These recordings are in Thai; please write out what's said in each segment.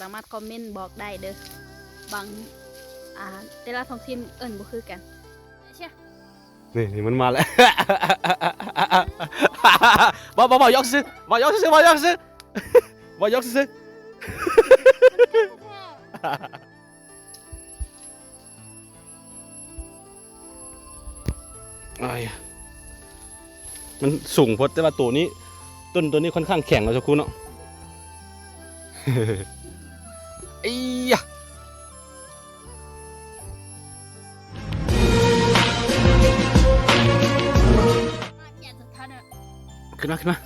สามารถคอมเมนต์บอกได้เด้อบางแต่ละท้องถิ่นเอิ้นบ่คือกันเชี่ย นี่มันมาแล้ว บ่ยกซื้อบ่ยกซื้อบ่ยกซื้อบ่ยกซื้อไอ้มันสูงพอแต่ว่าตัวนี้ต้นตัวนี้ค่อนข้างแข็งแล้วสักครู่เนาะ ไอ้ยะขึ้นมา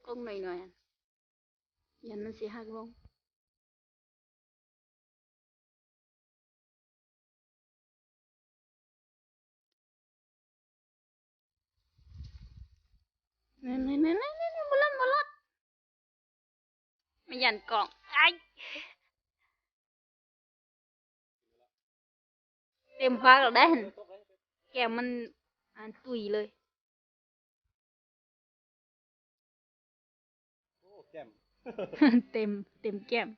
ลงหน่อยๆอะยันมันสิหักลงนี่บ่ลดมันยันกล่องไอ้เต็มปากแล้วได้หั่นแก้มมันตุยเลย โอ้แก้ม เต็มแก้ม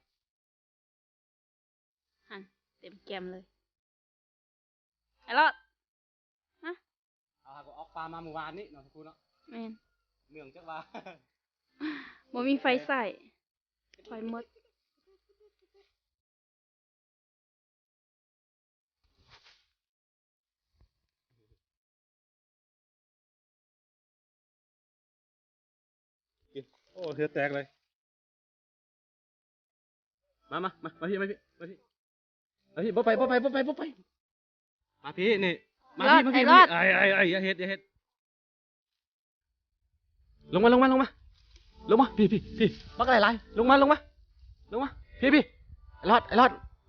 หันเต็มแก้มเลยไอ้รอด เอาหากว่าออกปลามาเมื่อวานนี้เนาะคุณเนาะ แม่น เนื่องจากว่า บ่มีไฟใส่ไฟหมดโอ้เธอแตกเลยมาพี่มาพี่บ่ไปมาพี่นี่มาพี่ไอ้อย่าเฮ็ดลงมาพี่บักอะไรลงมาพี่ไอ้รอด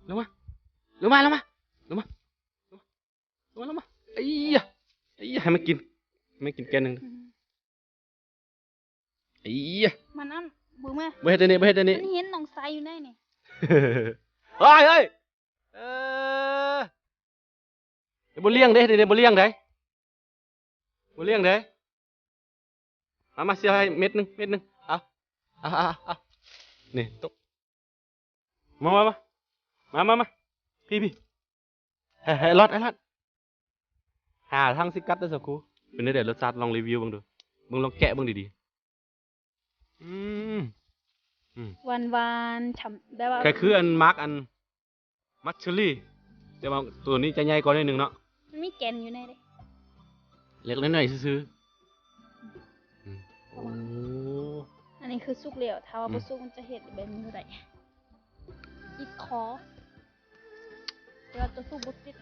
ลงมาไอ้ยะให้มันกินแกนหนึ่งไอ้ยะ มันนั่นบึ้งแม่ บ่เฮ็ดอันนี้ มันเห็นน้องไซอยู่ได้นี่ เฮ้ยบ่เลี้ยงเด้บ่เลี้ยงเด้มาเสียให้เม็ดหนึงเอานี่ตกมาพี่ไอ้รอดหาทางสิกัดเด้อสักครู่เป็นได้เดี๋ยวรสชาติลองรีวิวเบิ่งดูลองแกะเบิ่งดีๆหวานฉ่ำได้ว่า แค่คืออันมักเชอรี่แต่ว่าตัวนี้จะใหญ่กว่านิดนึงเนาะ มันมีแกนอยู่ในเด้ เล็กน้อยๆซื่อโอ้ อันนี้คือสุกแล้วถ้าว่าบ่สุกมันจะเฮ็ดแบบนี้ได้ติดคอแต่ว่าตัวสุกบ่ติด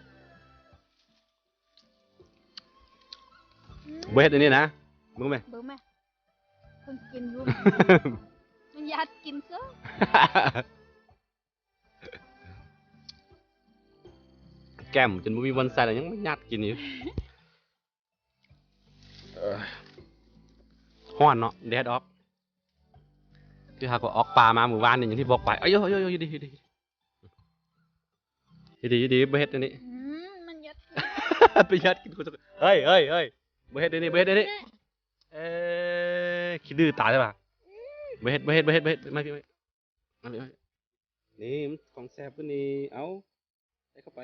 เบ็ดอันนี้นะมึงไหม เบิ่งแม่เพิ่นกินอยู่ มันอยากกินซะ แก้มจนบ่มีวันใส่แล้วยังไม่ยัดกินอยู่ฮ้อนเนาะแดดออกที่หากว่าออกปลามาหมู่บ้านนี่อย่างที่บอกไปเอ้ยอยู่ดีบ่เฮ็ดอันนี้ มันยัด ไปยัดกินกูสักเฮ้ยบ่เฮ็ดอันนี้ขี้ดื้อตายเลยป่ะบ่เฮ็ดมาพี่นี่มันของแซ่บตัวนี้เอาใส่เข้าไป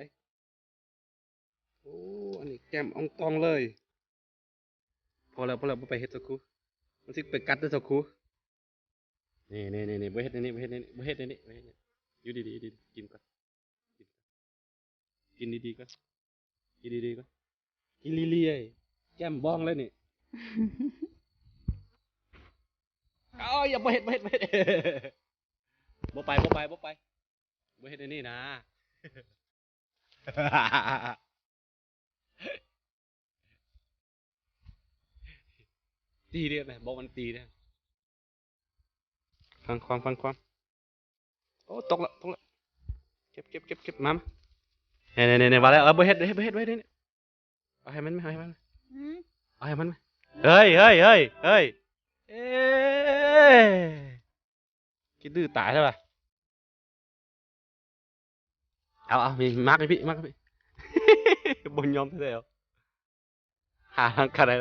โอ้อันนี้แก้มอ่องตองเลยพอแล้วบ่ไปเฮ็ดสักครู่มันสิไปกัดเด้อสักครู่นี่บ่เฮ็ดอันนี้อยู่ดีๆกินก่อนกินดีๆก่อนกินลีๆไอ้แก้มบ้องเลยนี่ เอาอย่าบ่เฮ็ดบ่ไปบ่เฮ็ดอันนี้นะ ตีเด้ไหมบอกมันตีเด้ฟังความโอ้ตกละเก็บมาเนี่ยมาแล้วบ่เฮ็ดไว้เด้เนี่ยเอาให้มันไหมเฮ้ยเอ๊คิดดื้อตายใช่ป่ะเอามีมากเลยพี่ บนยอมได้แล้วหาทางกันได้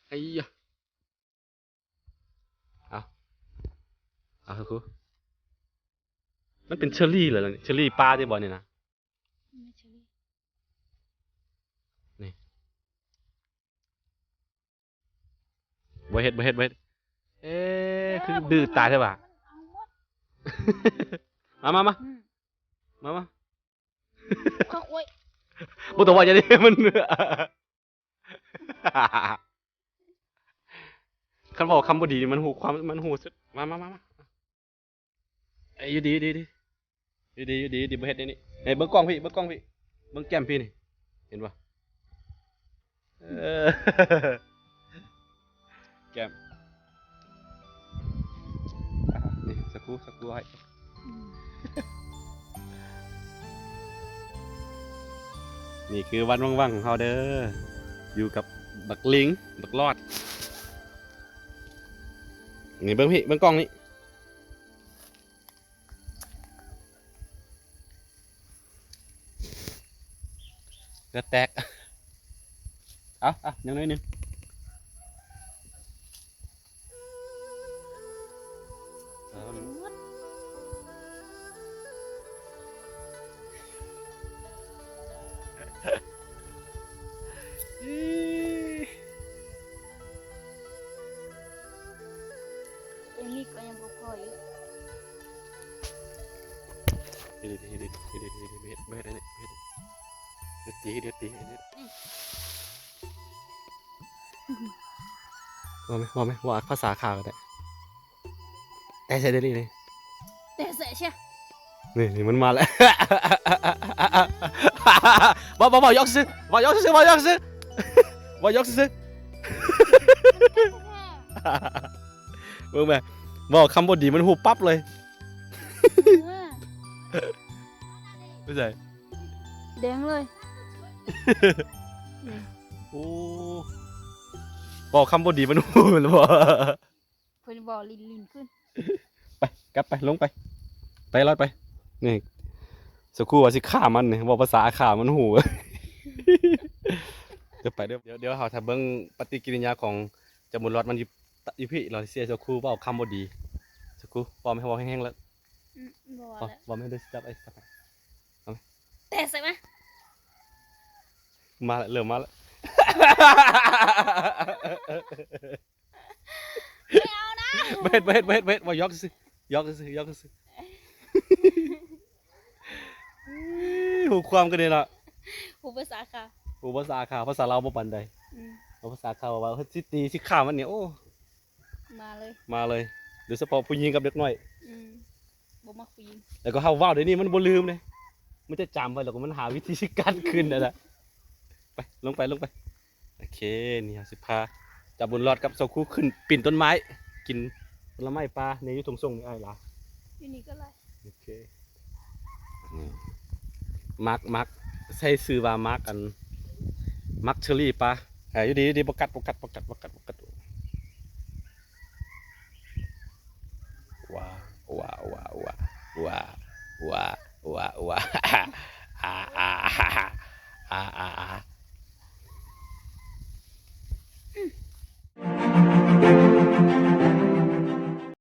ไอ้ยะเอาครูมันเป็นเชอรี่เหรอเนี่ยเชอรี่ปลาที่บ่อนี่นะนี่บ่เฮ็ดคือดื้อตายใช่ป่ะ มา โอ้ย บ่ต้องว่าจะได้มันคันบอกคำบ่ดีมันหูความมันหูสุดมาไอ้อยู่ดีบ่เฮ็ดนี่เฮ้ยเบิ่งกล้องพี่เบิ่งแก้มพี่นี่เห็นป่ะ แก้มนี่สักครู่ให้ อืม นี่คือวันว่างๆของเขาเด้ออยู่กับบักลิงบักรอดนี่เบิ้งพี่เบิ้งกล้องนี่เลือดแตกเอายังน้อยหนึงเอา เป็นมดเอมี่ก็ยังบ่พออยู่ เฮ็ดเฮ็ดอันนี้เฮ็ดตีว่าไหมว่าภาษาข่าวก็ได้แต่ใช่ได้เลย แต่เสียเชีย นี่มันมาแล้ว บ่ยกซื้อบ่ยกซื้อเบิ่งแม่บอกคำบ่ดีมันหูปั๊บเลยไม่ใช่ แดงเลย โอ้บอกคำบ่ดีมันหูแล้วบ่ เพิ่นบอกลิ้นขึ้น ไปกลับไปลงไปรอดไปนี่สักครู่ว่าสิฆ่ามันนี่บอกภาษาฆ่ามันหู เดี๋ยวไปเดี๋ยวเฮาถ้าเบิ่งปฏิกิริยาของจมูกรอดมันอยู่พี่เราเสียสักครู่เว้าคำบ่ดีสักครู่ปอมให้เว้าแห้งๆแล้ว บอก ปอม แล้ว บ่แม่นได้จับไอ้สัก แต่ใส่ไหม มาแล้วเริ่มมาแล้ว ไม่เอานะ เบ็ดว่ายกซื้หูความกันเลยล่ะ ผู้ภาษาค่ะ หูภาษาข่าวภาษาเราบ่ปานใด อืม เอาภาษาข่าวว่าเฮ้ยสิตีสิฆ่ามันเนี่ยโอ้ มาเลย โดยเฉพาะผู้หญิงกับเด็กน้อย อืมบ่มาคุย แล้วก็เฮาเว้าเดี๋ยวนี้มันบ่ลืมเลยมันจะจำไว้แล้วก็มันหาวิธีสิการคืนนั่นแหละไปลงไปโอเคนี่ฮะสิพาจับบุญรอดกับเสาคู่ขึ้นปีนต้นไม้กินผลไม้ปลาในยุทงส่งนี่อ้ายล่ะ อยู่นี่ก็เลย โอเคนี่มักใช้ซื้อว่ามักอันมักเชอรี่ปลาอยู่ดีบ่กัดว้าว อ่า